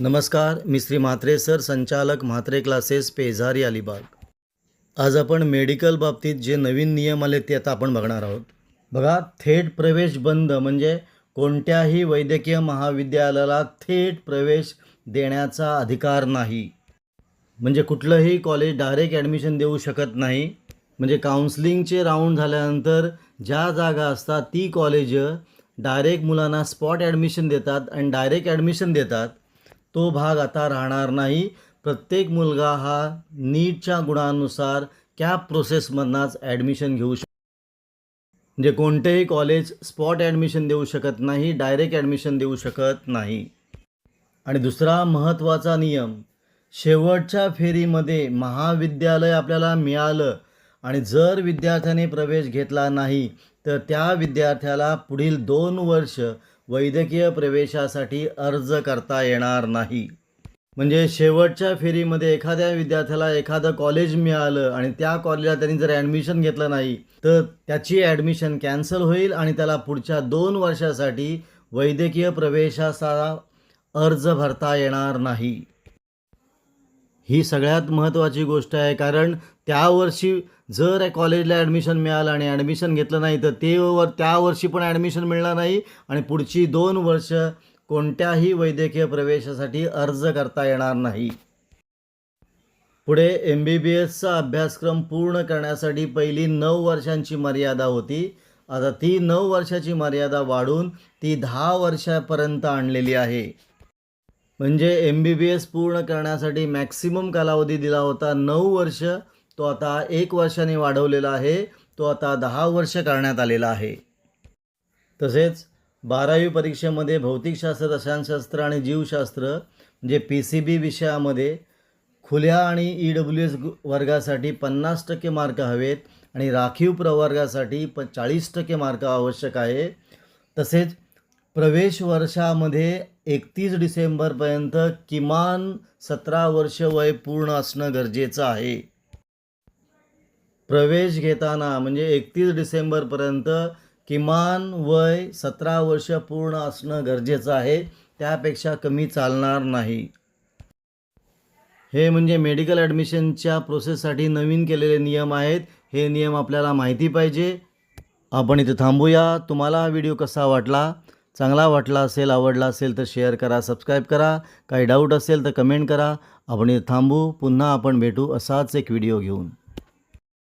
नमस्कार, मी श्री म्हात्रे सर, संचालक म्हात्रे क्लासेस, पेझारी, अलिबाग. आज आपण मेडिकल बाबतीत जे नवीन नियम आले ते आता आपण बघणार आहोत. बघा, थेट प्रवेश बंद म्हणजे कोणत्याही वैद्यकीय महाविद्यालयाला थेट प्रवेश देण्याचा अधिकार नाही. म्हणजे कुठलंही कॉलेज डायरेक्ट ॲडमिशन देऊ शकत नाही. म्हणजे काउन्सिलिंगचे राऊंड झाल्यानंतर ज्या जागा असतात ती कॉलेज डायरेक्ट मुलांना स्पॉट ॲडमिशन देतात आणि डायरेक्ट ॲडमिशन देतात. तो भाग आता राहणार नाही. प्रत्येक मुलगा हा नीटच्या गुणांनुसार कॅप प्रोसेसमधनंच ॲडमिशन घेऊ शकतो. म्हणजे कोणतेही कॉलेज स्पॉट ॲडमिशन देऊ शकत नाही, डायरेक्ट ॲडमिशन देऊ शकत नाही. आणि दुसरा महत्त्वाचा नियम, शेवटच्या फेरीमध्ये महाविद्यालय आपल्याला मिळालं आणि जर विद्यार्थ्याने प्रवेश घेतला नाही तर त्या विद्यार्थ्याला पुढील 2 वर्ष वैद्यकीय प्रवेशासाठी अर्ज करता येणार नाही. म्हणजे शेवटच्या फेरीमध्ये एखाद्या विद्यार्थ्याला एखादं कॉलेज मिळालं आणि त्या कॉलेजला त्यांनी जर ॲडमिशन घेतलं नाही तर त्याची ॲडमिशन कॅन्सल होईल आणि त्याला पुढच्या 2 वर्षासाठी वैद्यकीय प्रवेशाचा अर्ज भरता येणार नाही. ही सगळ्यात महत्त्वाची गोष्ट आहे, कारण त्या वर्षी जर कॉलेजला ॲडमिशन मिळालं आणि ॲडमिशन घेतलं नाही तर त्या वर्षी पण ॲडमिशन मिळणार नाही आणि पुढची 2 वर्ष कोणत्याही वैद्यकीय प्रवेशासाठी अर्ज करता येणार नाही. पुढे MBBSचा अभ्यासक्रम पूर्ण करण्यासाठी पहिली 9 वर्षांची मर्यादा होती. आता ती 9 वर्षाची मर्यादा वाढून ती 10 वर्षापर्यंत आणलेली आहे. म्हणजे MBBS पूर्ण करण्यासाठी मॅक्सिमम कालावधी दिला होता 9 वर्ष, तो आता 1 वर्षाने वाढवलेला आहे. तो आता 10 वर्ष करण्यात आलेला आहे. तसेच 12वी परीक्षेमध्ये भौतिकशास्त्र, रसायनशास्त्र आणि जीवशास्त्र म्हणजे PCB विषयामध्ये खुल्या आणि EWS वर्गासाठी 50% मार्क हवेत आणि राखीव प्रवर्गासाठी 40% मार्क आवश्यक आहे. तसेच प्रवेश वर्षामध्ये 31 डिसेंबरपर्यंत किमान 17 वर्ष वय पूर्ण असणं गरजेचं आहे. प्रवेश घेताना म्हणजे 31 डिसेंबरपर्यंत किमान वय 17 वर्ष पूर्ण असणं गरजेचं आहे. त्यापेक्षा कमी चालणार नाही. हे म्हणजे मेडिकल ॲडमिशनच्या प्रोसेससाठी नवीन केलेले नियम आहेत. हे नियम आपल्याला माहिती पाहिजे. आपण इथे थांबूया. तुम्हाला हा व्हिडिओ कसा वाटला? चांगला वाटला असेल, आवडला असेल तर शेअर करा, सबस्क्राईब करा. काही डाऊट असेल तर कमेंट करा. आपण इथे थांबू. पुन्हा आपण भेटू असाच एक व्हिडिओ घेऊन.